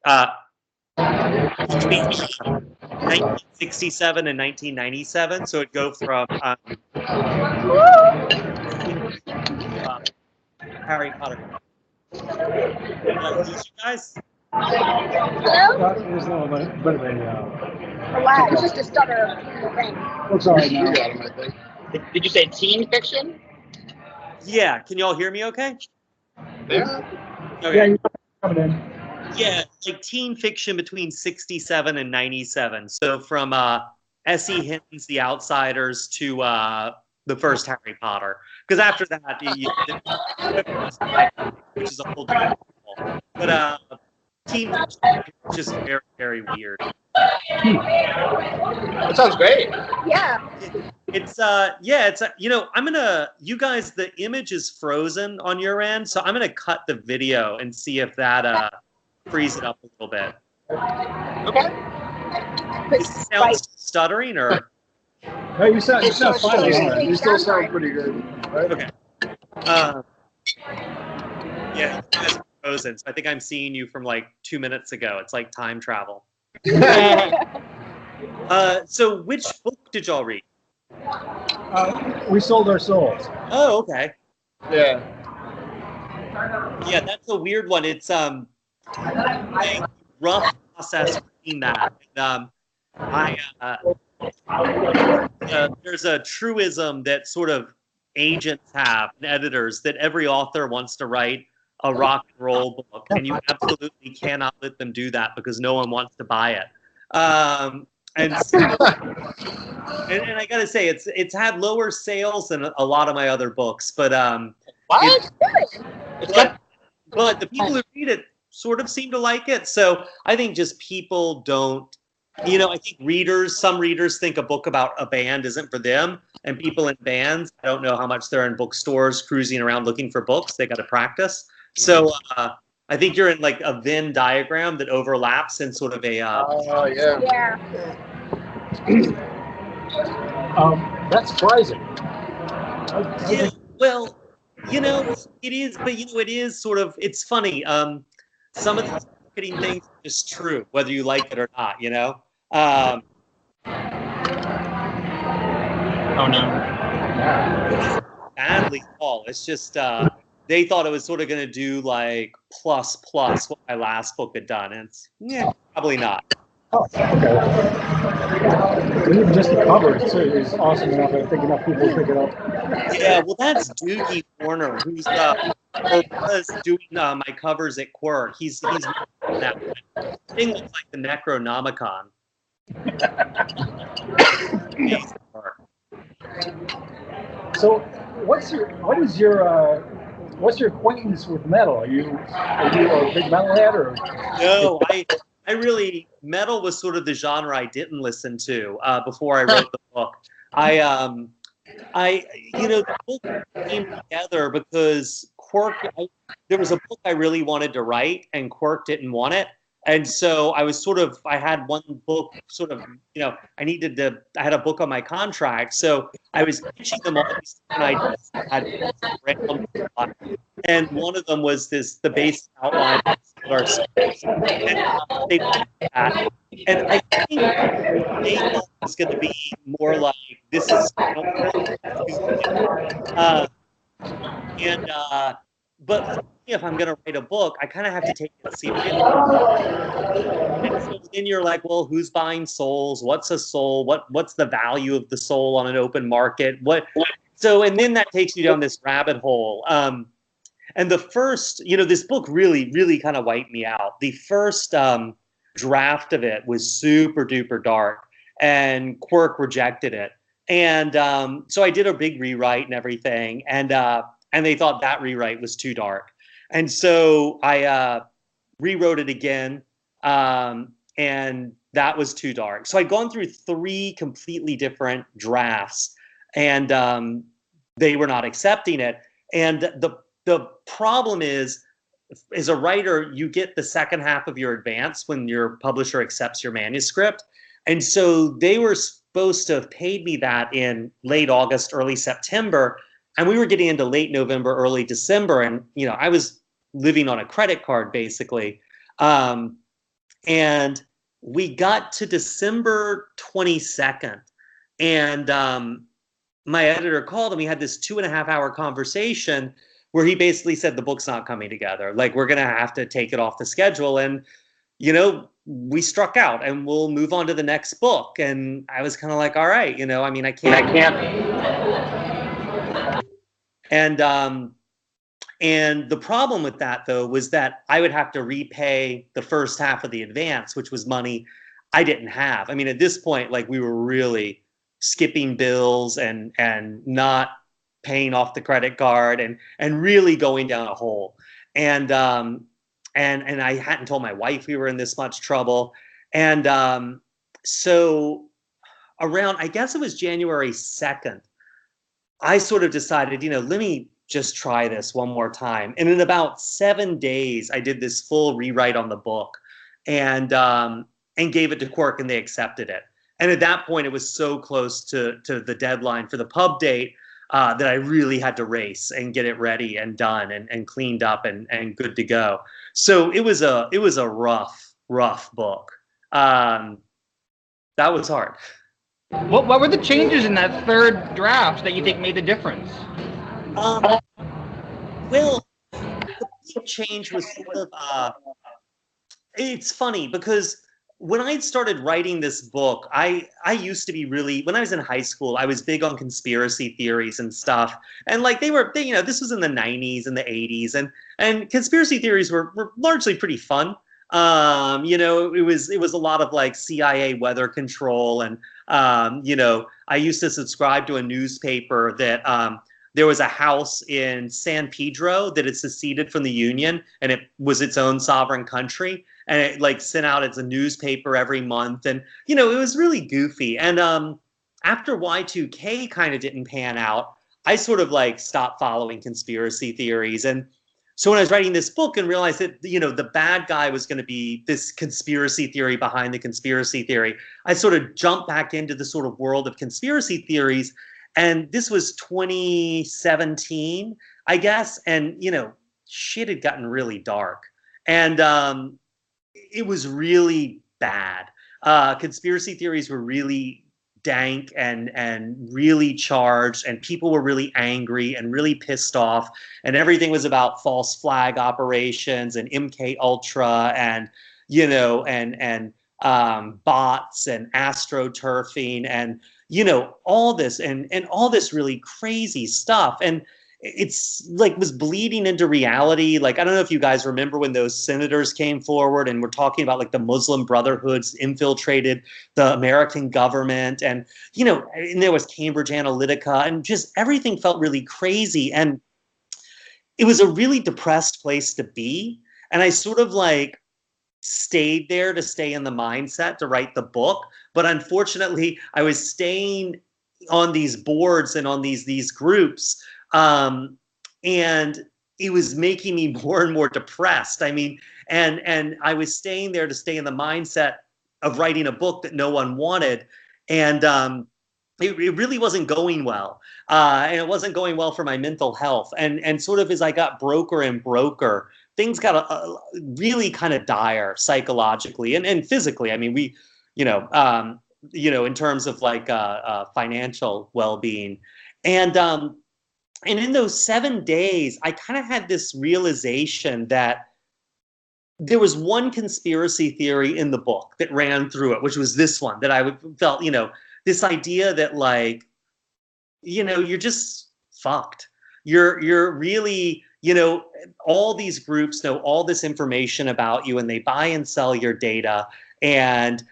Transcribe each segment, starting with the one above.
uh, between 1967 and 1997. So it'd go from Harry Potter. Did I lose you guys? Hello? There's no bit of a. Oh, wow, it's just a stutter in the thing. Looks all right now. Did you say teen fiction? Yeah. Can y'all hear me okay? Yeah. Okay. Yeah, you're coming in. Yeah, like teen fiction between 67 and 97. So from S.E. Hinton's The Outsiders to the first Harry Potter. Because after that, which is a whole different level. But teen fiction is just very, very weird. That sounds great. Yeah. It's I'm gonna, you guys, the image is frozen on your end, so I'm gonna cut the video and see if that frees it up a little bit. Okay. Is it sound stuttering or? No, you sound fine. You still sound pretty good. Right? Okay. Yeah, you guys are frozen. So I think I'm seeing you from like 2 minutes ago. It's like time travel. So which book did y'all read? We sold our souls. Oh, okay. Yeah. Yeah, that's a weird one. It's a rough process reading that. There's a truism that sort of agents have and editors that every author wants to write a rock and roll book, and you absolutely cannot let them do that because no one wants to buy it. And I gotta say, it's had lower sales than a lot of my other books, but What? but the people who read it sort of seem to like it. So I think just people don't, I think some readers think a book about a band isn't for them, and people in bands, I don't know how much they're in bookstores cruising around looking for books. They got to practice. So I think you're in like a Venn diagram that overlaps in sort of a. Oh yeah. Yeah. That's surprising. Yeah, well, it is, but it is sort of, it's funny. Some of these marketing things are just true, whether you like it or not, Oh no. badly all. It's just, they thought it was sort of going to do like plus what my last book had done. And it's, probably not. Oh, okay. Even just the cover is awesome enough. I think enough people pick it up. Yeah, well, that's Doogie Warner, who's was doing my covers at Quirk. He's that thing looks like the Necronomicon. Amazing work. So, what's your acquaintance with metal? Are you a big metalhead or? No, I really, metal was sort of the genre I didn't listen to before I wrote the book. The book came together because Quirk, there was a book I really wanted to write and Quirk didn't want it. And so I had one book I had a book on my contract. So I was pitching them all these different ideas. And one of them was the basic outline of our schools. And they liked that. And I think they thought it was going to be more like, this is, but for me, if I'm going to write a book, I kind of have to take it seriously. And so then you're like, well, who's buying souls? What's a soul? What's the value of the soul on an open market? And then that takes you down this rabbit hole. And the first, this book really, really kind of wiped me out. The first draft of it was super duper dark, and Quirk rejected it. And so I did a big rewrite and everything, and they thought that rewrite was too dark. And so I rewrote it again, and that was too dark. So I'd gone through 3 completely different drafts, and they were not accepting it. And the problem is, as a writer, you get the second half of your advance when your publisher accepts your manuscript. And so they were supposed to have paid me that in late August, early September. And we were getting into late November, early December. And, I was living on a credit card, basically. And we got to December 22nd, and my editor called, and we had this 2.5 hour conversation where he basically said the book's not coming together. Like, we're going to have to take it off the schedule. And, we struck out, and we'll move on to the next book. And I was kind of like, all right, I mean, I can't. And the problem with that, though, was that I would have to repay the first half of the advance, which was money I didn't have. I mean, at this point, like, we were really skipping bills and not paying off the credit card and really going down a hole. And I hadn't told my wife we were in this much trouble. And so around, I guess it was January 2nd, I sort of decided, let me just try this one more time. And in about 7 days, I did this full rewrite on the book and gave it to Quirk, and they accepted it. And at that point, it was so close to the deadline for the pub date that I really had to race and get it ready and done and cleaned up and good to go. So it was a rough book. That was hard. What were the changes in that third draft that you think made the difference? Well, the big change was sort of, it's funny because when I started writing this book, I used to be really, when I was in high school, I was big on conspiracy theories and stuff. And like they, this was in the 90s and the 80s, and conspiracy theories were largely pretty fun. It was a lot of like CIA weather control. And, I used to subscribe to a newspaper that, there was a house in San Pedro that had seceded from the Union, and it was its own sovereign country. And it like sent out as a newspaper every month. And, it was really goofy. And after Y2K kind of didn't pan out, I sort of like stopped following conspiracy theories. And so when I was writing this book and realized that, the bad guy was going to be this conspiracy theory behind the conspiracy theory, I sort of jumped back into the sort of world of conspiracy theories. And this was 2017, I guess. And, shit had gotten really dark. And it was really bad. Conspiracy theories were really dank and really charged, and people were really angry and really pissed off. And everything was about false flag operations and MK Ultra and, bots and astroturfing and, all this and all this really crazy stuff. And it's like was bleeding into reality. Like, I don't know if you guys remember when those senators came forward and were talking about like the Muslim Brotherhoods infiltrated the American government. And, and there was Cambridge Analytica, and just everything felt really crazy. And it was a really depressed place to be. And I sort of like stayed there to stay in the mindset to write the book. But unfortunately, I was staying on these boards and on these groups, and it was making me more and more depressed. I mean, and I was staying there to stay in the mindset of writing a book that no one wanted. And it really wasn't going well. And it wasn't going well for my mental health. And sort of as I got broker and broker, things got really kind of dire psychologically and physically. I mean, we, in terms of like financial well-being. And in those 7 days, I kind of had this realization that there was one conspiracy theory in the book that ran through it, which was this one that I felt, this idea that like, you're just fucked. You're really, all these groups know all this information about you, and they buy and sell your data, and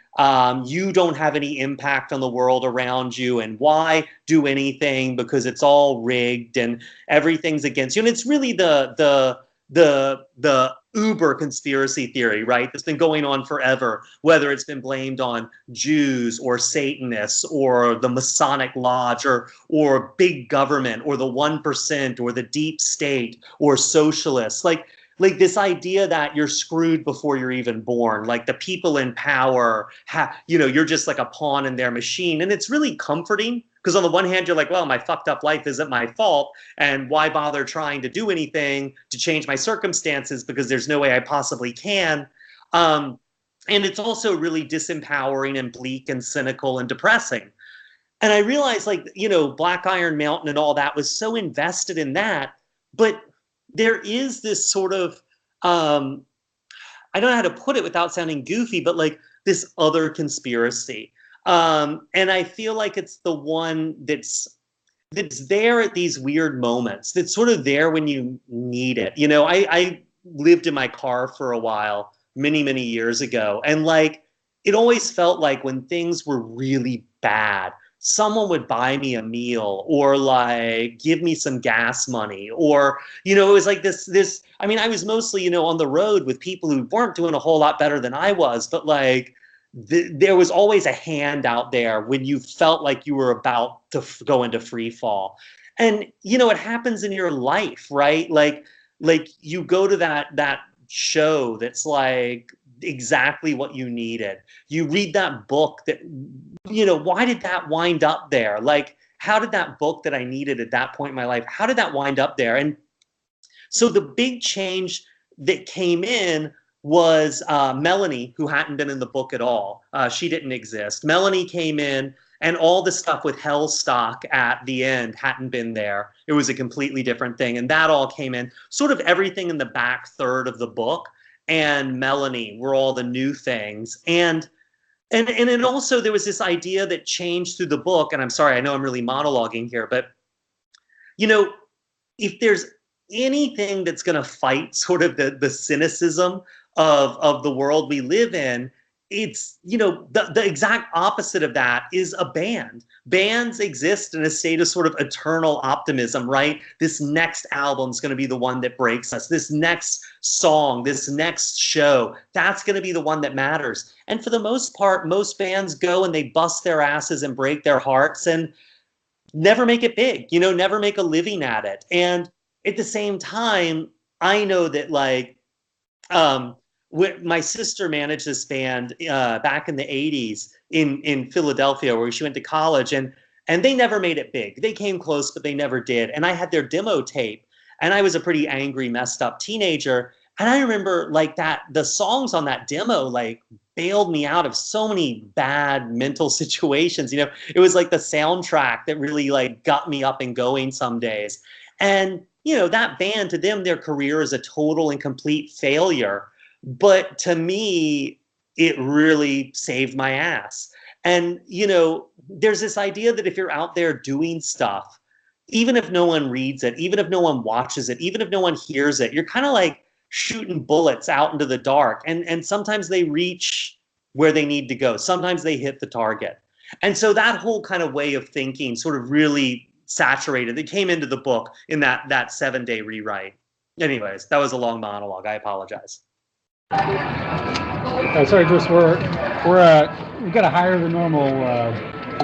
you don't have any impact on the world around you, and why do anything, because it's all rigged and everything's against you. And it's really the uber conspiracy theory, right? That's been going on forever, whether it's been blamed on Jews or Satanists or the Masonic Lodge or big government or the 1% or the deep state or socialists. Like this idea that you're screwed before you're even born, like the people in power, you're just like a pawn in their machine. And it's really comforting because on the one hand, you're like, well, my fucked up life isn't my fault. And why bother trying to do anything to change my circumstances because there's no way I possibly can. And And it's also really disempowering and bleak and cynical and depressing. And I realized, like, Black Iron Mountain and all that was so invested in that. But there is this sort of, I don't know how to put it without sounding goofy, but like this other conspiracy. And I feel like it's the one that's there at these weird moments, that's sort of there when you need it. I lived in my car for a while, many, many years ago. And like, it always felt like when things were really bad, someone would buy me a meal or like give me some gas money, or, it was like this, I mean, I was mostly, on the road with people who weren't doing a whole lot better than I was, but like, there was always a hand out there when you felt like you were about to go into free fall. And, it happens in your life, right? Like you go to that show that's like exactly what you needed. You read that book that, why did that wind up there? Like, how did that book that I needed at that point in my life, how did that wind up there? And so the big change that came in was Melanie, who hadn't been in the book at all. She didn't exist. Melanie came in, and all the stuff with Hellstock at the end hadn't been there. It was a completely different thing. And that all came in. Sort of everything in the back third of the book and Melanie were all the new things. And then also there was this idea that changed through the book. And I'm sorry, I know I'm really monologuing here, but, if there's anything that's going to fight sort of the cynicism of the world we live in, it's, the exact opposite of that is a band. Bands exist in a state of sort of eternal optimism, right? This next album is going to be the one that breaks us. This next song, this next show, that's going to be the one that matters. And for the most part, most bands go and they bust their asses and break their hearts and never make it big, never make a living at it. And at the same time, I know that like, my sister managed this band back in the 80s in Philadelphia, where she went to college, and they never made it big. They came close, but they never did. And I had their demo tape, and I was a pretty angry, messed up teenager. And I remember like the songs on that demo like bailed me out of so many bad mental situations. It was like the soundtrack that really like got me up and going some days. And that band, to them, their career is a total and complete failure. But to me, it really saved my ass. And, there's this idea that if you're out there doing stuff, even if no one reads it, even if no one watches it, even if no one hears it, you're kind of like shooting bullets out into the dark. And sometimes they reach where they need to go. Sometimes they hit the target. And so that whole kind of way of thinking sort of really saturated. It came into the book in that 7-day rewrite. Anyways, that was a long monologue. I apologize. Sorry, Bruce. We've got a higher than normal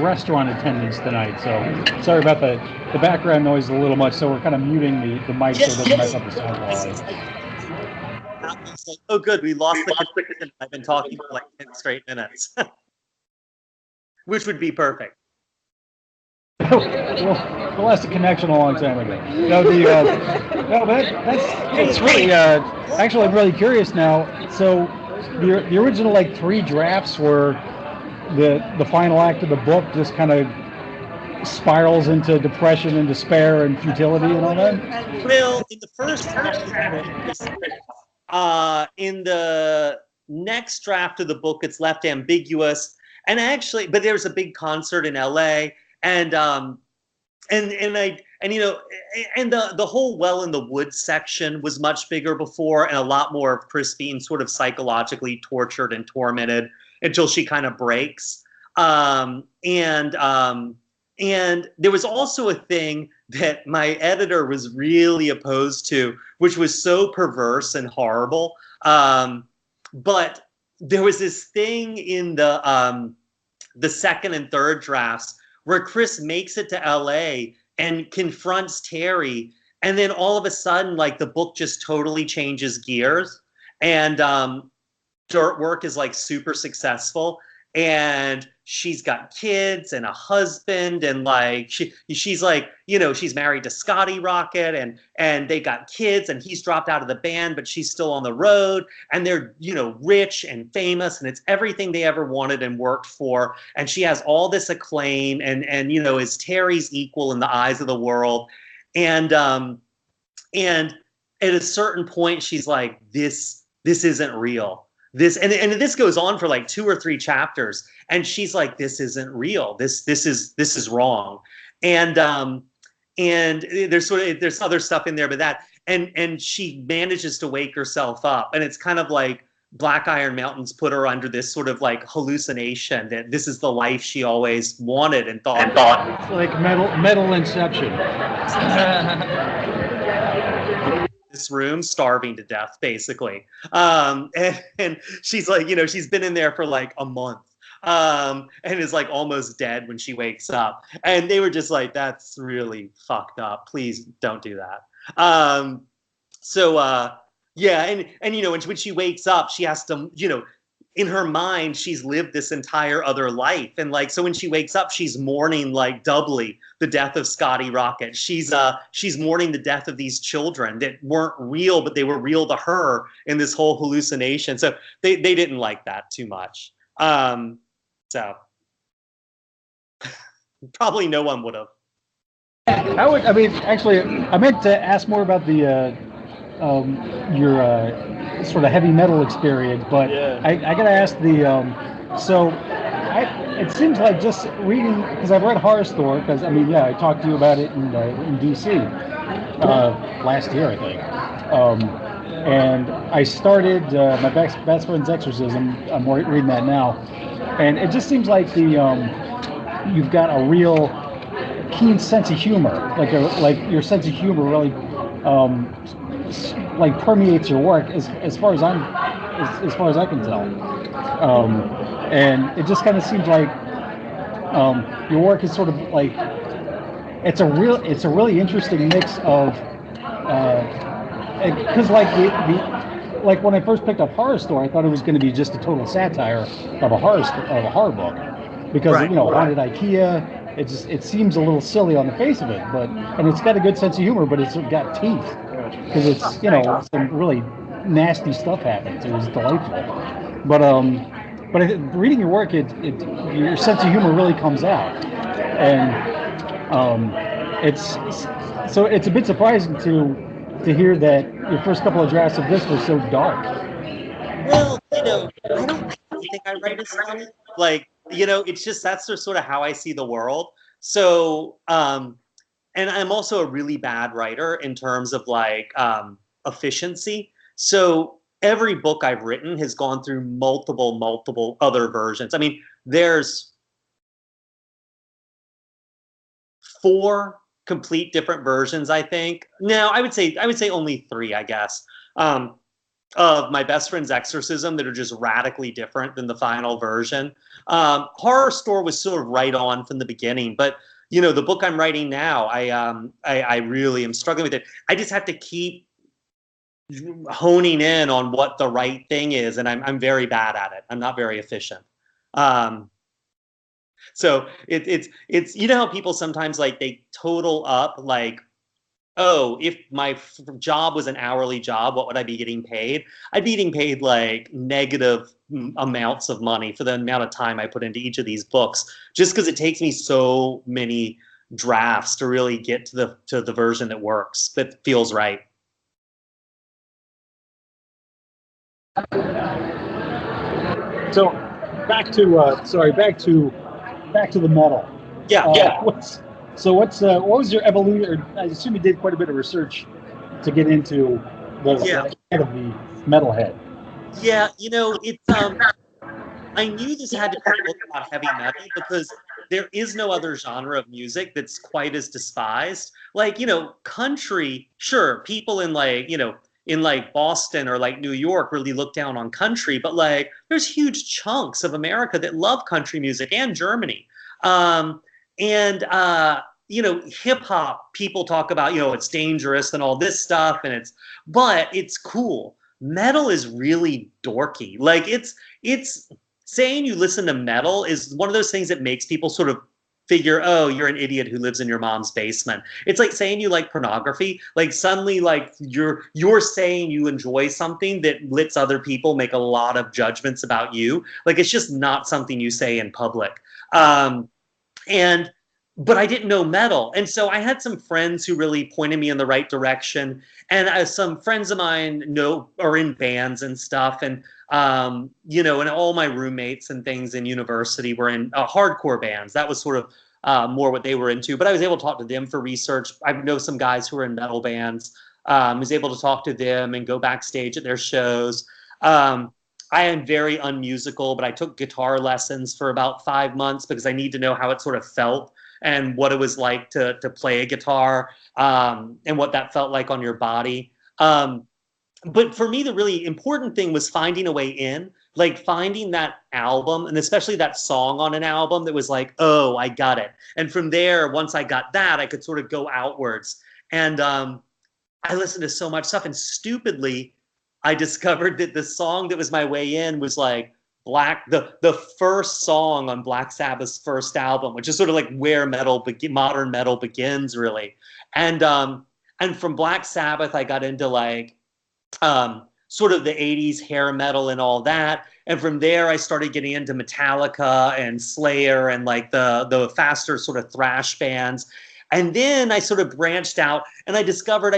restaurant attendance tonight, so sorry about the background noise a little much. So we're kind of muting the mic so it doesn't mess up the sound quality. Oh, good. We lost the connection. I've been talking for like 10 straight minutes, which would be perfect. We lost a connection a long time ago. That's really actually I'm really curious now. So the original like 3 drafts were the final act of the book just kind of spirals into depression and despair and futility and all that. Well, in the first draft of the book, in the next draft of the book, it's left ambiguous. And actually, but there was a big concert in LA. And the whole Well in the Woods section was much bigger before, and a lot more of Chris being sort of psychologically tortured and tormented until she kind of breaks. And there was also a thing that my editor was really opposed to, which was so perverse and horrible. But there was this thing in the second and third drafts where Chris makes it to LA and confronts Terry, and then all of a sudden, like, the book just totally changes gears, and Dirt Work is like super successful. and she's got kids and a husband, and like she's like, you know, she's married to Scotty Rocket, and they got kids, and he's dropped out of the band, but she's still on the road, and they're, you know, rich and famous, and it's everything they ever wanted and worked for, and she has all this acclaim, and you know, is Terry's equal in the eyes of the world, and at a certain point she's like, this isn't real. This and this goes on for like 2 or 3 chapters, and she's like, this isn't real. This is wrong. And there's other stuff in there, but that and she manages to wake herself up, and it's kind of like Black Iron Mountains put her under this sort of like hallucination that this is the life she always wanted and thought. It's like metal inception. This room starving to death, basically. And she's like, you know, she's been in there for like a month, and is like almost dead when she wakes up. And they were just like, that's really fucked up. Please don't do that. Yeah, and you know, when she wakes up, she has to, you know, in her mind, she's lived this entire other life. And like, so when she wakes up, she's mourning like doubly the death of Scotty Rocket. She's mourning the death of these children that weren't real, but they were real to her in this whole hallucination. So they didn't like that too much. So probably no one would have. I mean, actually, I meant to ask more about the your sort of heavy metal experience, but yeah. I gotta ask it seems like just reading, because I've read Horror Store, because I mean, yeah, I talked to you about it in DC last year, I think, and I started my best friend's exorcism. I'm reading that now, and it just seems like you've got a real keen sense of humor, like your sense of humor really like permeates your work as far as I can tell, and it just kind of seems like your work is sort of like it's a really interesting mix of because like when I first picked up Horror Store, I thought it was going to be just a total satire of a horror book, because you know, haunted IKEA. It seems a little silly on the face of it, and it's got a good sense of humor, but it's got teeth, because it's, you know, some really nasty stuff happens. It was delightful, but reading your work, your sense of humor really comes out, and it's a bit surprising to hear that your first couple of drafts of this were so dark. Well, you know, I don't think I write as funny. Like, you know, it's just that's sort of how I see the world. So, and I'm also a really bad writer in terms of like efficiency. So every book I've written has gone through multiple other versions. I mean, there's 4 complete different versions, I think. No, I would say only 3, I guess. Of my best friend's exorcism that are just radically different than the final version. Horror Store was sort of right on from the beginning, but you know, the book I'm writing now, I really am struggling with it. I just have to keep honing in on what the right thing is, and I'm very bad at it. I'm not very efficient. So it's you know how people sometimes like they total up like, oh, if my job was an hourly job, what would I be getting paid? I'd be getting paid like negative amounts of money for the amount of time I put into each of these books, just because it takes me so many drafts to really get to the version that works, that feels right. So back to the metal. Yeah. What was your evolution? I assume you did quite a bit of research to get into the head of the metalhead. Yeah, you know, it's I knew this had to be a book about heavy metal because there is no other genre of music that's quite as despised. Like, you know, country, sure, people in like, you know, in like Boston or like New York really look down on country, but like there's huge chunks of America that love country music, and Germany. You know, hip hop, people talk about, you know, it's dangerous and all this stuff, but it's cool. Metal is really dorky. Like it's saying you listen to metal is one of those things that makes people sort of figure, oh, you're an idiot who lives in your mom's basement. It's like saying you like pornography. Like suddenly, like you're saying you enjoy something that lets other people make a lot of judgments about you. Like it's just not something you say in public. And but I didn't know metal, and so I had some friends who really pointed me in the right direction. And some friends of mine are in bands and stuff, and and all my roommates and things in university were in hardcore bands. That was sort of more what they were into. But I was able to talk to them for research. I know some guys who are in metal bands. Was able to talk to them and go backstage at their shows. I am very unmusical, but I took guitar lessons for about 5 months because I need to know how it sort of felt and what it was like to play a guitar, and what that felt like on your body. But for me, the really important thing was finding a way in, like finding that album, and especially that song on an album that was like, oh, I got it. And from there, once I got that, I could sort of go outwards. And I listened to so much stuff, and stupidly, I discovered that the song that was my way in was like the first song on Black Sabbath's first album, which is sort of like where modern metal begins, really. And from Black Sabbath, I got into like sort of the 80s hair metal and all that. And from there, I started getting into Metallica and Slayer and like the faster sort of thrash bands. And then I sort of branched out and I discovered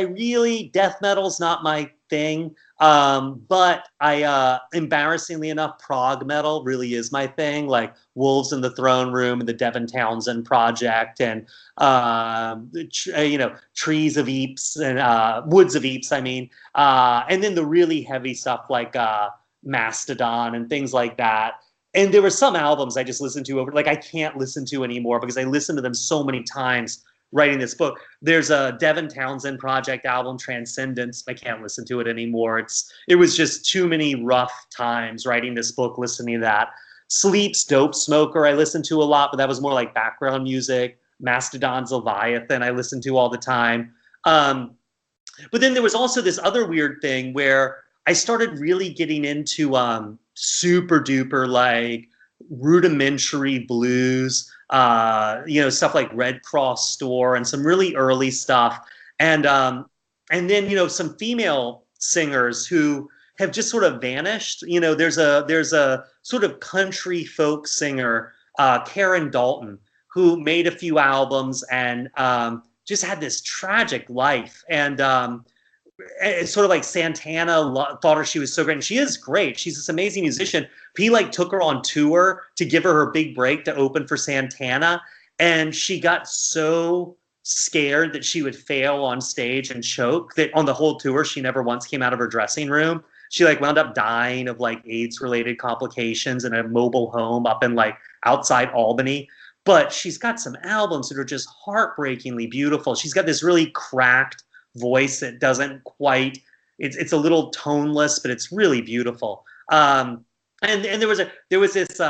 death metal's not my thing. But I, embarrassingly enough, prog metal really is my thing, like Wolves in the Throne Room and the Devin Townsend Project and, Trees of Eeps and Woods of Eeps, I mean. And then the really heavy stuff like Mastodon and things like that. And there were some albums I just listened to like I can't listen to anymore because I listened to them so many times writing this book. There's a Devin Townsend Project album, Transcendence. I can't listen to it anymore. It was just too many rough times writing this book, listening to that. Sleep's Dope Smoker I listened to a lot, but that was more like background music. Mastodon's Leviathan I listened to all the time. But then there was also this other weird thing where I started really getting into super duper like rudimentary blues, stuff like Red Cross Store and some really early stuff. And then, some female singers who have just sort of vanished. There's a sort of country folk singer, Karen Dalton, who made a few albums and just had this tragic life. And it's sort of like Santana thought she was so great. And she is great. She's this amazing musician. He like took her on tour to give her big break to open for Santana. And she got so scared that she would fail on stage and choke that on the whole tour, she never once came out of her dressing room. She like wound up dying of like AIDS related complications in a mobile home up in like outside Albany. But she's got some albums that are just heartbreakingly beautiful. She's got this really cracked voice that doesn't quite, it's a little toneless, but it's really beautiful. And there was this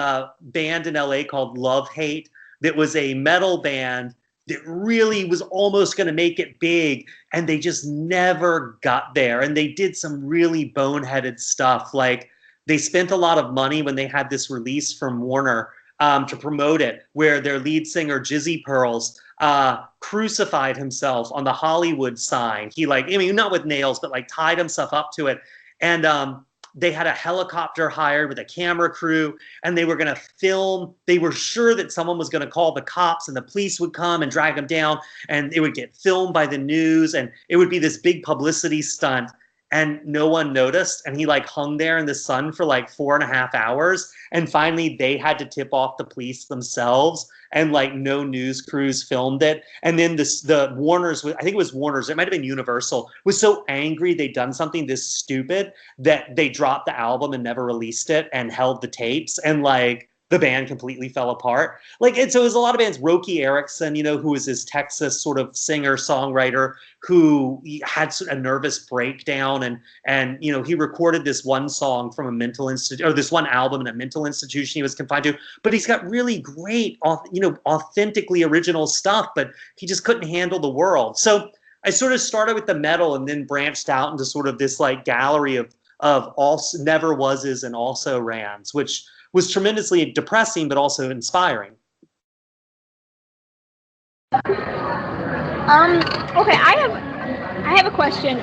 band in LA called Love Hate that was a metal band that really was almost going to make it big, and they just never got there. And they did some really boneheaded stuff. Like they spent a lot of money when they had this release from Warner to promote it, where their lead singer Jizzy Pearls crucified himself on the Hollywood sign. He not with nails, but like tied himself up to it. And they had a helicopter hired with a camera crew, and they were going to film. They were sure that someone was going to call the cops and the police would come and drag him down, and it would get filmed by the news, and it would be this big publicity stunt. And no one noticed, and he like hung there in the sun for like 4.5 hours. And finally they had to tip off the police themselves, and like no news crews filmed it. And then the Warner's, I think it was Warner's, it might have been Universal, was so angry they'd done something this stupid that they dropped the album and never released it and held the tapes, and like the band completely fell apart. And so it was a lot of bands. Roky Erickson, who was this Texas sort of singer songwriter who had a nervous breakdown, and he recorded this one song from a mental institute, or this one album in a mental institution he was confined to. But he's got really great, authentically original stuff, but he just couldn't handle the world. So I sort of started with the metal and then branched out into sort of this like gallery of also never wases and also rans, which was tremendously depressing, but also inspiring. Okay, I have a question.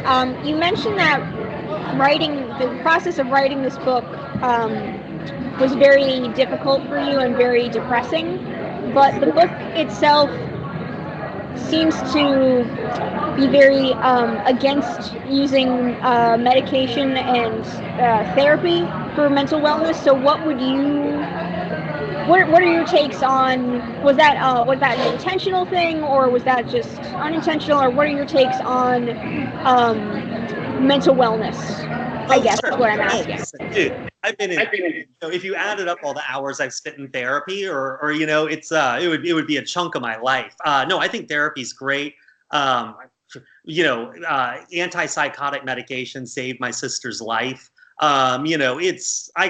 You mentioned that the process of writing this book was very difficult for you and very depressing, but the book itself seems to be very against using medication and therapy for mental wellness. So what are your takes on, was that an intentional thing, or was that just unintentional, or what are your takes on mental wellness? I guess sure. is what I'm asking. Listen, dude, I've been in, if you added up all the hours I've spent in therapy, or it would be a chunk of my life. No, I think therapy's great. Antipsychotic medication saved my sister's life. I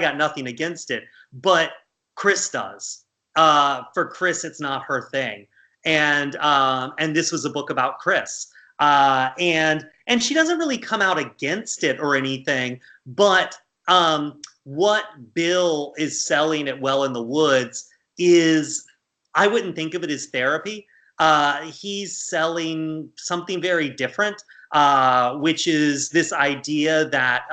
got nothing against it, but Chris does. For Chris, it's not her thing. And this was a book about Chris. And she doesn't really come out against it or anything, but what Bill is selling at Well in the Woods is, I wouldn't think of it as therapy. He's selling something very different, which is this idea that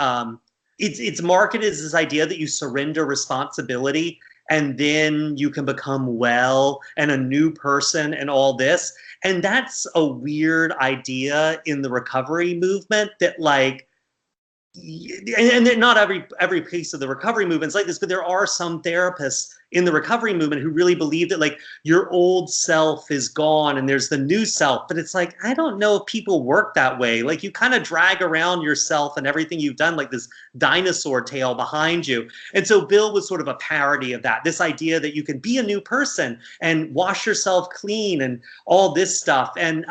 it's marketed as this idea that you surrender responsibility and then you can become well and a new person and all this. And that's a weird idea in the recovery movement, that like, and not every piece of the recovery movement is like this, but there are some therapists in the recovery movement who really believe that like your old self is gone and there's the new self. But it's like, I don't know if people work that way. Like, you kind of drag around yourself and everything you've done like this dinosaur tail behind you. And so Bill was sort of a parody of that, this idea that you can be a new person and wash yourself clean and all this stuff. And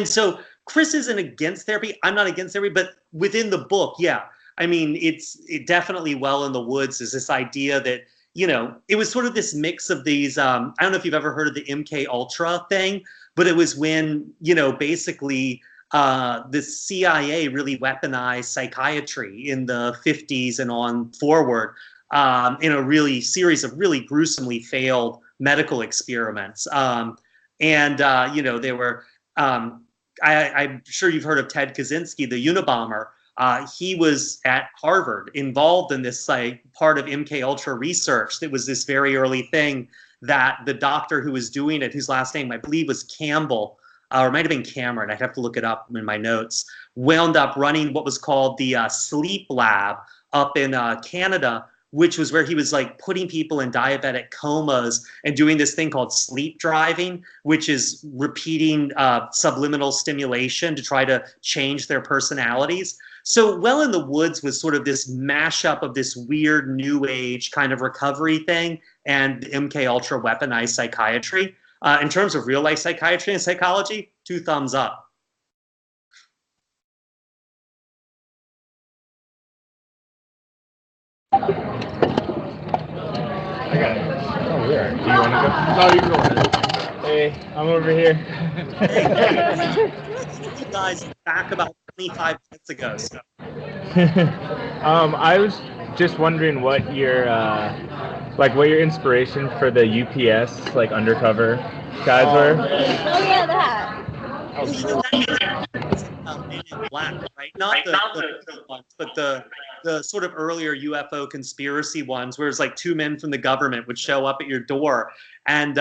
so Chris isn't against therapy. I'm not against therapy, but within the book, yeah. I mean, it definitely Well in the Woods is this idea that, it was sort of this mix of these, I don't know if you've ever heard of the MK Ultra thing, but it was when, basically the CIA really weaponized psychiatry in the 50s and on forward, in a series of really gruesomely failed medical experiments. They were, I'm sure you've heard of Ted Kaczynski, the Unabomber. He was at Harvard, involved in this part of MK Ultra research. That was this very early thing that the doctor who was doing it, whose last name I believe was Campbell, or it might have been Cameron, I'd have to look it up in my notes, wound up running what was called the sleep lab up in Canada, which was where he was like putting people in diabetic comas and doing this thing called sleep driving, which is repeating subliminal stimulation to try to change their personalities. So Well in the Woods was sort of this mashup of this weird new age kind of recovery thing and MK Ultra weaponized psychiatry. In terms of real life psychiatry and psychology, 2 thumbs up. I got it. Oh, weird. Do you want to go? No, you go ahead. Hey, I'm over here. You guys back about 25 minutes ago. So. I was just wondering what your inspiration for the UPS like undercover guys were. Oh yeah, that. Men in Black, right? Not the ones, but the sort of earlier UFO conspiracy ones, where it's like 2 men from the government would show up at your door, and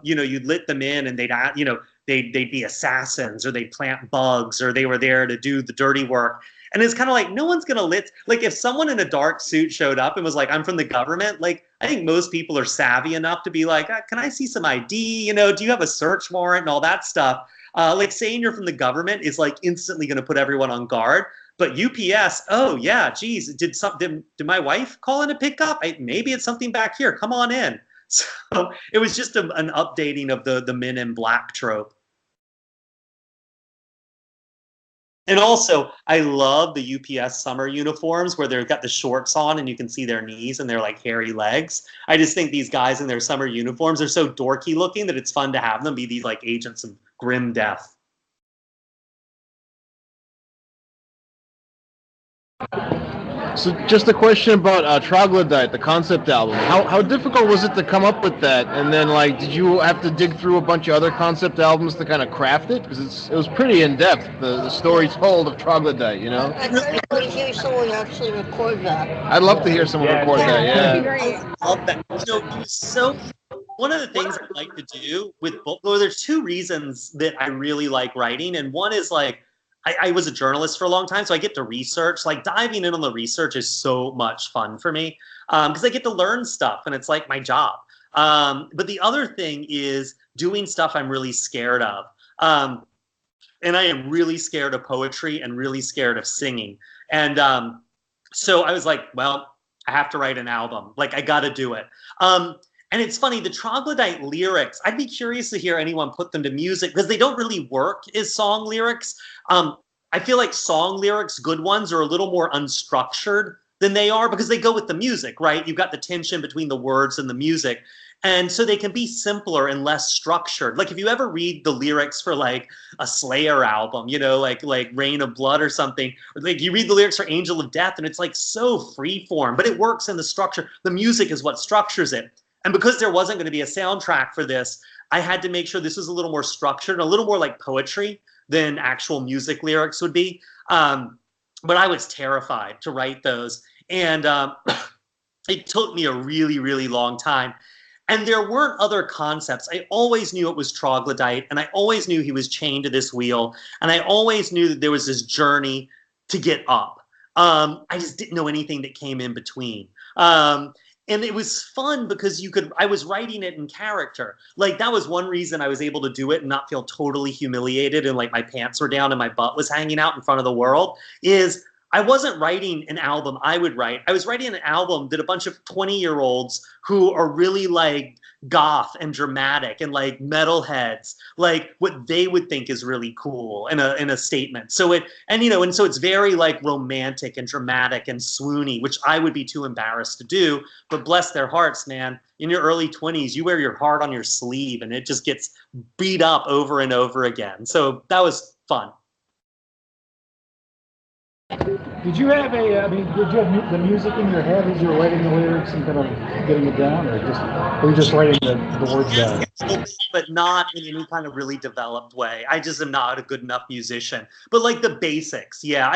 you'd let them in, and they'd be assassins, or they'd plant bugs, or they were there to do the dirty work. And it's kind of like, no one's gonna like if someone in a dark suit showed up and was like, I'm from the government, like I think most people are savvy enough to be like, can I see some ID? Do you have a search warrant and all that stuff? Like saying you're from the government is like instantly going to put everyone on guard. But UPS, oh yeah, geez, did my wife call in a pickup? Maybe it's something back here. Come on in. So it was just an updating of the Men in Black trope. And also, I love the UPS summer uniforms where they've got the shorts on and you can see their knees and they're like hairy legs. I just think these guys in their summer uniforms are so dorky looking that it's fun to have them be these like agents of grim death. So just a question about Troglodyte, the concept album. How difficult was it to come up with that? And then like, did you have to dig through a bunch of other concept albums to kind of craft it? Because it was pretty in depth. The story told of Troglodyte, you know. I'd really want to hear someone actually record that. I'd love to hear someone record that. That'd be Yeah. great. I love that. You know, it was so. One of the things I like to do with book, well, there's two reasons that I really like writing, and one is like I was a journalist for a long time, so I get to research. Like diving in on the research is so much fun for me because I get to learn stuff, and it's like my job. But the other thing is doing stuff I'm really scared of. And I am really scared of poetry and really scared of singing. And so I was like, well, I have to write an album. Like, I got to do it. And it's funny, the Troglodyte lyrics, I'd be curious to hear anyone put them to music because they don't really work as song lyrics. I feel like song lyrics, good ones, are a little more unstructured than they are because they go with the music, right? You've got the tension between the words and the music. And so they can be simpler and less structured. Like if you ever read the lyrics for like a Slayer album, you know, like Rain of Blood or something, or like you read the lyrics for Angel of Death and it's like so freeform, but it works in the structure. The music is what structures it. And because there wasn't going to be a soundtrack for this, I had to make sure this was a little more structured and a little more like poetry than actual music lyrics would be. But I was terrified to write those. And it took me a really, really long time. And there weren't other concepts. I always knew it was Troglodyte, and I always knew he was chained to this wheel, and I always knew that there was this journey to get up. I just didn't know anything that came in between. And it was fun because I was writing it in character. Like that was one reason I was able to do it and not feel totally humiliated and like my pants were down and my butt was hanging out in front of the world is I wasn't writing an album I would write. I was writing an album that a bunch of 20-year-olds who are really like goth and dramatic and like metalheads, like what they would think is really cool in a statement. So so it's very like romantic and dramatic and swoony, which I would be too embarrassed to do. But bless their hearts, man. In your early 20s, you wear your heart on your sleeve and it just gets beat up over and over again. So that was fun. Did you have did you have the music in your head as you were writing the lyrics and kind of getting it down, or were you just writing the words down? But not in any kind of really developed way. I just am not a good enough musician. But like the basics, yeah,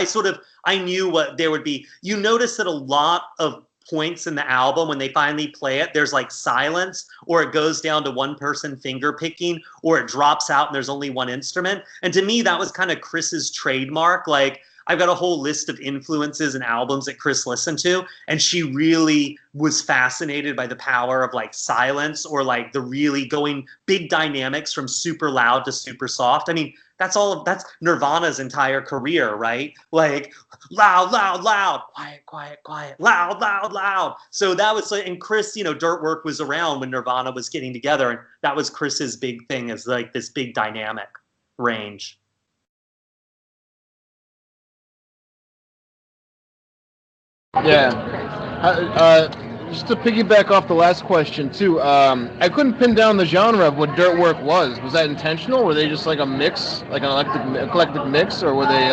I knew what there would be. You notice that a lot of points in the album, when they finally play it, there's like silence, or it goes down to one person finger picking, or it drops out and there's only one instrument. And to me, that was kind of Chris's trademark. Like, I've got a whole list of influences and albums that Chris listened to, and she really was fascinated by the power of like silence or like the really going big dynamics from super loud to super soft. I mean, that's Nirvana's entire career, right? Like loud, loud, loud, quiet, quiet, quiet, loud, loud, loud. So that was like, and Chris, Dirtwork was around when Nirvana was getting together, and that was Chris's big thing, is like this big dynamic range. Yeah. Just to piggyback off the last question too, I couldn't pin down the genre of what Dirtwork was. Was that intentional? Were they just like a mix, like an eclectic mix, or were they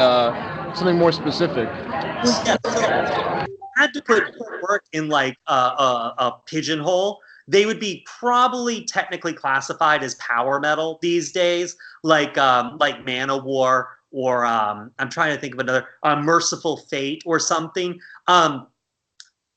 something more specific? Yeah, so I had to put Dirtwork in like a pigeonhole. They would be probably technically classified as power metal these days, like Manowar, or I'm trying to think of another, Merciful Fate or something.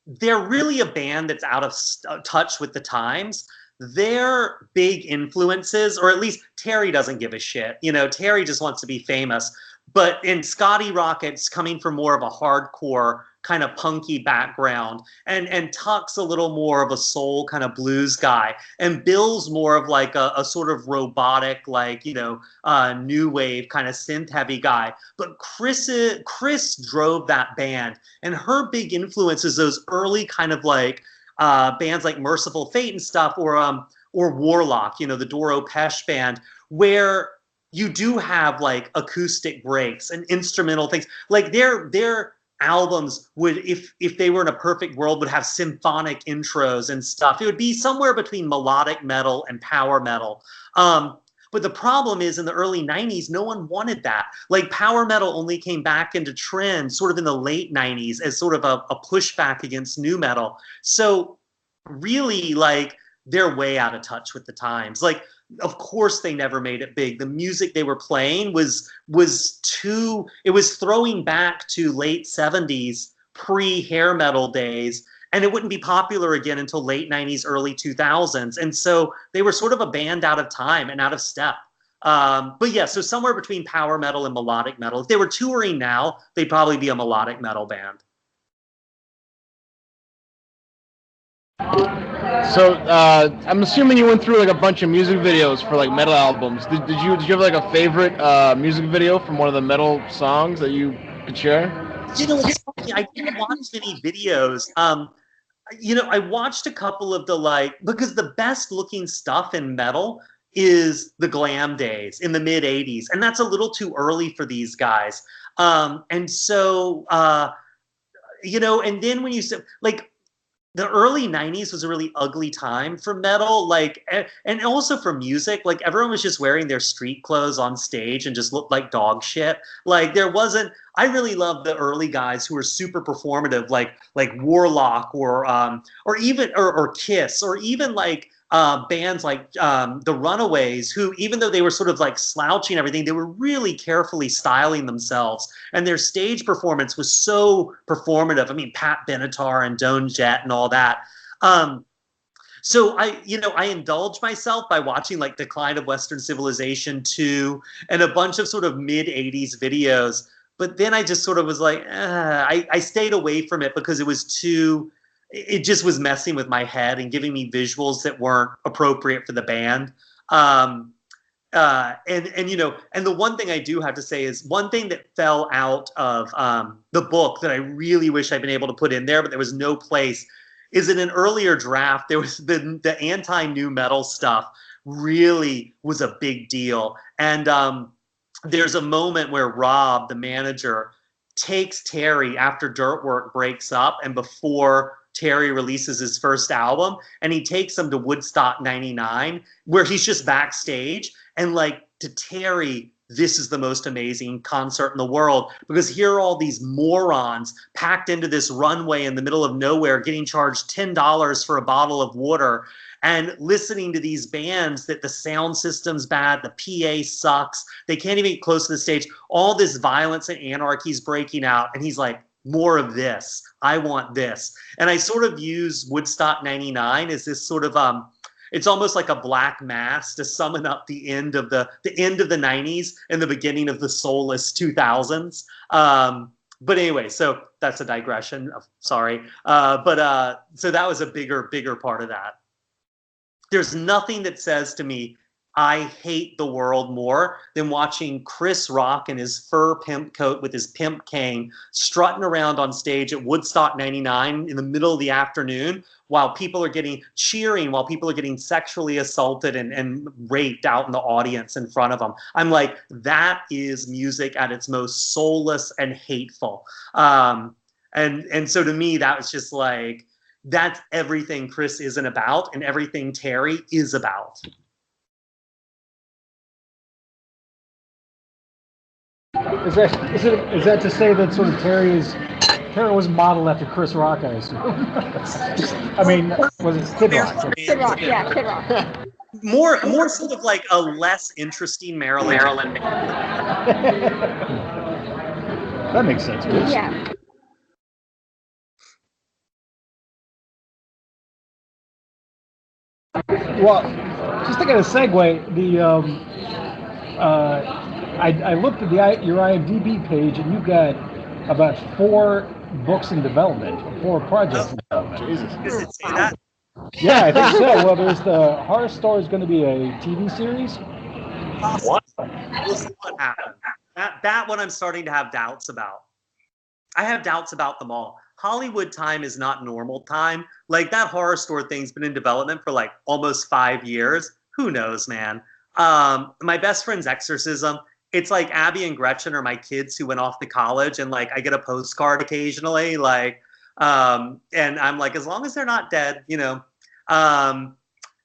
They're really a band that's out of touch with the times. Their big influences, or at least Terry doesn't give a shit. Terry just wants to be famous. But in Scotty Rocket's coming from more of a hardcore kind of punky background, and Tuck's a little more of a soul kind of blues guy, and Bill's more of like a sort of robotic, like, new wave kind of synth heavy guy. But Chris drove that band, and her big influence is those early kind of like bands like Merciful Fate and stuff, or Warlock, the Doro Pesh band, where you do have like acoustic breaks and instrumental things. Like their albums would, if they were in a perfect world, would have symphonic intros and stuff. It would be somewhere between melodic metal and power metal. But the problem is in the early 90s, no one wanted that. Like power metal only came back into trend sort of in the late 90s as sort of a pushback against nu metal. So really, like, they're way out of touch with the times. Like, of course they never made it big. The music they were playing was throwing back to late 70s pre-hair metal days, and it wouldn't be popular again until late 90s, early 2000s. And so they were sort of a band out of time and out of step. But yeah, so somewhere between power metal and melodic metal. If they were touring now, they'd probably be a melodic metal band. So I'm assuming you went through like a bunch of music videos for like metal albums. Did you have like a favorite music video from one of the metal songs that you could share? You know, it's funny. I didn't watch many videos. You know, I watched a couple of because the best looking stuff in metal is the glam days in the mid 80s. And that's a little too early for these guys. And so, you know, and then when you said, like, the early 90s was a really ugly time for metal, like, and also for music. Like, everyone was just wearing their street clothes on stage and just looked like dog shit. Like, there wasn't, I really love the early guys who were super performative, like Warlock or even Kiss, or even like bands like the Runaways, who, even though they were sort of like slouching everything, they were really carefully styling themselves, and their stage performance was so performative. I mean, Pat Benatar and Doan Jett and all that. So I indulged myself by watching like Decline of Western Civilization 2 and a bunch of sort of mid 80s videos. But then I just sort of was like, I stayed away from it because it just was messing with my head and giving me visuals that weren't appropriate for the band. And you know, and the one thing I do have to say is one thing that fell out of the book that I really wish I'd been able to put in there, but there was no place, is in an earlier draft, there was the anti-nu metal stuff really was a big deal. And there's a moment where Rob, the manager, takes Terry after Dirtwork breaks up and before Terry releases his first album, and he takes him to Woodstock 99, where he's just backstage, and like, to Terry, this is the most amazing concert in the world, because here are all these morons packed into this runway in the middle of nowhere getting charged $10 for a bottle of water, and listening to these bands that the sound system's bad, the PA sucks, they can't even get close to the stage, all this violence and anarchy's breaking out, and he's like, more of this, I want this. And I sort of use Woodstock 99 as this sort of it's almost like a black mass to summon up the end of the 90s and the beginning of the soulless 2000s. But anyway, so that's a digression. Sorry. So that was a bigger part of that. There's nothing that says to me, I hate the world more than watching Chris Rock in his fur pimp coat with his pimp cane strutting around on stage at Woodstock 99 in the middle of the afternoon while people are getting sexually assaulted and raped out in the audience in front of them. I'm like, that is music at its most soulless and hateful. And so to me, that was just like, that's everything Chris isn't about and everything Terry is about. Is that to say that sort of Terry was modeled after Chris Rock, I assume? I mean, was it Kid Rock? Kid Rock, yeah, Kid Rock. More sort of like a less interesting Marilyn. That makes sense. Yeah. Well, just to get a segue, I looked at your IMDb page, and you've got about 4 books in development, 4 projects in development. Jesus. Does it say that? Yeah, I think so. Well, there's the Horror Story is going to be a TV series. What? We'll see what happens. That one I'm starting to have doubts about. I have doubts about them all. Hollywood time is not normal time. Like, that Horror Store thing's been in development for like almost 5 years. Who knows, man? My best friend's exorcism, it's like Abby and Gretchen are my kids who went off to college, and like I get a postcard occasionally, like, and I'm like, as long as they're not dead, you know.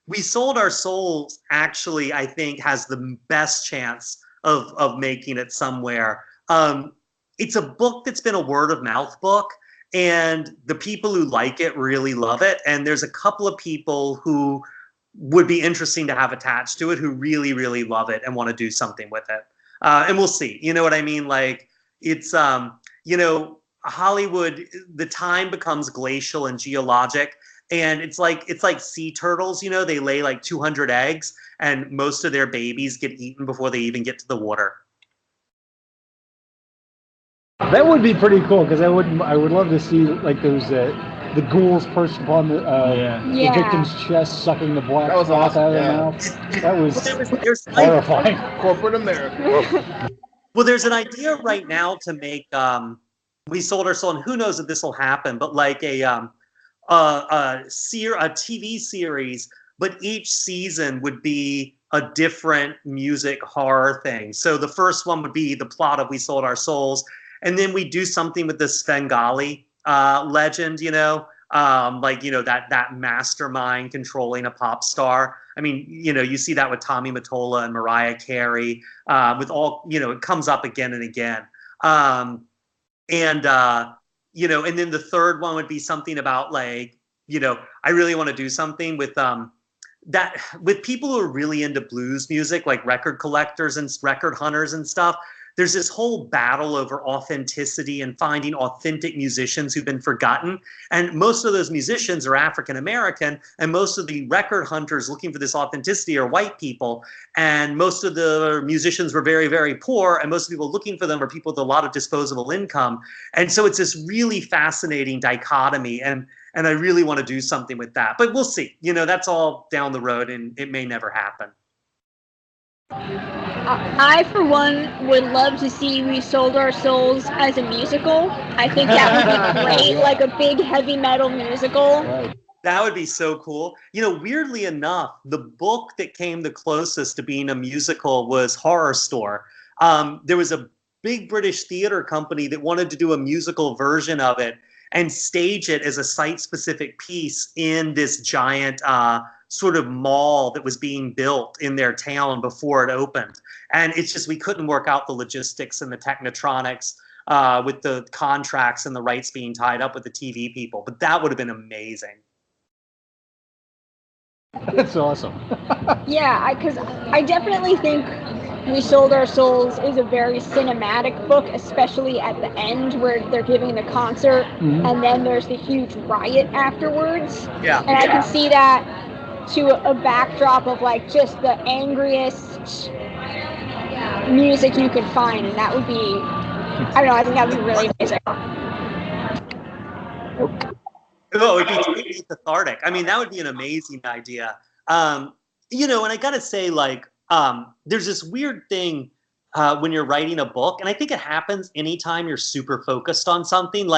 We Sold Our Souls actually, I think, has the best chance of making it somewhere. It's a book that's been a word of mouth book, and the people who like it really love it. And there's a couple of people who would be interesting to have attached to it who really, really love it and want to do something with it. And we'll see. You know what I mean? Like, it's, Hollywood, the time becomes glacial and geologic. And it's like sea turtles, they lay like 200 eggs, and most of their babies get eaten before they even get to the water. That would be pretty cool, because I would love to see like those the ghouls perched upon the victim's chest, sucking the black froth out of their mouth. That was horrifying. Corporate America. Well, there's an idea right now to make We Sold Our Soul, and who knows if this will happen, but like a TV series, but each season would be a different music horror thing. So the first one would be the plot of We Sold Our Souls, and then we do something with the Svengali legend, that mastermind controlling a pop star. I mean, you see that with Tommy Mottola and Mariah Carey, with all, it comes up again and again. And then the third one would be something about I really want to do something with with people who are really into blues music, like record collectors and record hunters and stuff. There's this whole battle over authenticity and finding authentic musicians who've been forgotten. And most of those musicians are African American, and most of the record hunters looking for this authenticity are white people. And most of the musicians were very, very poor, and most of the people looking for them are people with a lot of disposable income. And so it's this really fascinating dichotomy, and I really want to do something with that. But we'll see. That's all down the road, and it may never happen. I, for one, would love to see We Sold Our Souls as a musical. I think that would be great, like a big heavy metal musical. Right. That would be so cool. Weirdly enough, the book that came the closest to being a musical was Horror Store. There was a big British theater company that wanted to do a musical version of it and stage it as a site-specific piece in this giant sort of mall that was being built in their town before it opened. And it's just, we couldn't work out the logistics and the technotronics with the contracts and the rights being tied up with the TV people. But that would have been amazing. That's awesome. Yeah, because I definitely think We Sold Our Souls is a very cinematic book, especially at the end where they're giving the concert, and then there's the huge riot afterwards. Yeah. And I can see that to a backdrop of like just the angriest music you could find, and that would be, I don't know, I think that would be really amazing. Oh, it'd be totally cathartic. I mean, that would be an amazing idea. And I gotta say, there's this weird thing when you're writing a book, and I think it happens anytime you're super focused on something.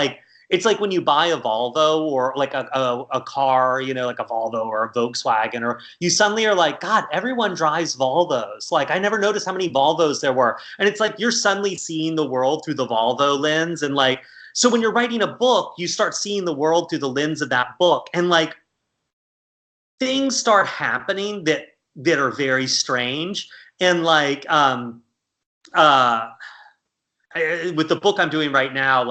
It's like when you buy a Volvo or like a car, like a Volvo or a Volkswagen, or you suddenly are like, God, everyone drives Volvos. Like, I never noticed how many Volvos there were. And it's like you're suddenly seeing the world through the Volvo lens. And so when you're writing a book, you start seeing the world through the lens of that book. And things start happening that are very strange. And with the book I'm doing right now,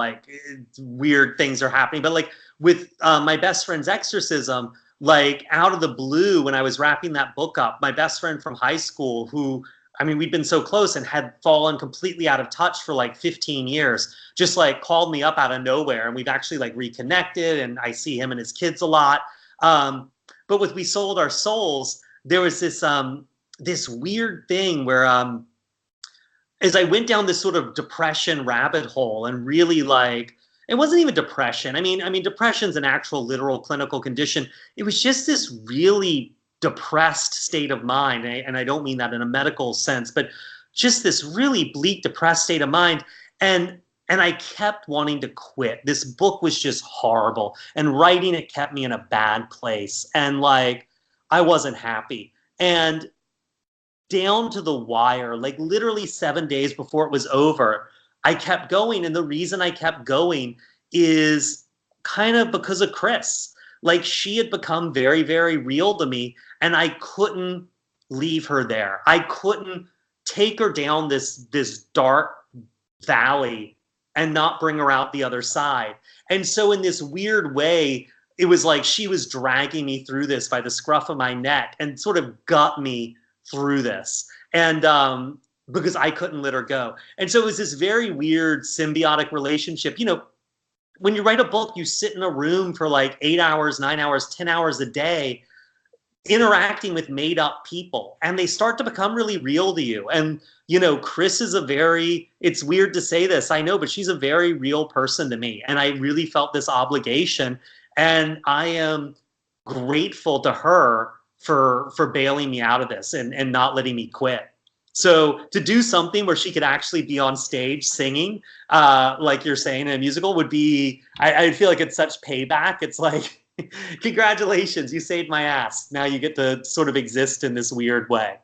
weird things are happening. But with my best friend's exorcism, out of the blue, when I was wrapping that book up, my best friend from high school, who, we'd been so close and had fallen completely out of touch for 15 years, just called me up out of nowhere, and we've actually reconnected, and I see him and his kids a lot. But with We Sold Our Souls, there was this weird thing where as I went down this sort of depression rabbit hole, and really it wasn't even depression. I mean, depression's an actual literal clinical condition. It was just this really depressed state of mind. And I don't mean that in a medical sense, but just this really bleak, depressed state of mind. And I kept wanting to quit. This book was just horrible. And writing it kept me in a bad place. And I wasn't happy. And down to the wire, literally 7 days before it was over, I kept going. And the reason I kept going is kind of because of Chris. like she had become very, very real to me, and I couldn't leave her there. I couldn't take her down this dark valley and not bring her out the other side. And so in this weird way, it was like she was dragging me through this by the scruff of my neck and sort of got me through this. And because I couldn't let her go. And so it was this very weird symbiotic relationship. You know, when you write a book, you sit in a room for like 8 hours, 9 hours, 10 hours a day, interacting with made up people, and they start to become really real to you. And, you know, Chris is it's weird to say this, I know, but she's a very real person to me. And I really felt this obligation. And I am grateful to her for bailing me out of this and not letting me quit. So to do something where she could actually be on stage singing, like you're saying, in a musical would be, I feel like it's such payback. It's like, congratulations, you saved my ass. Now you get to sort of exist in this weird way.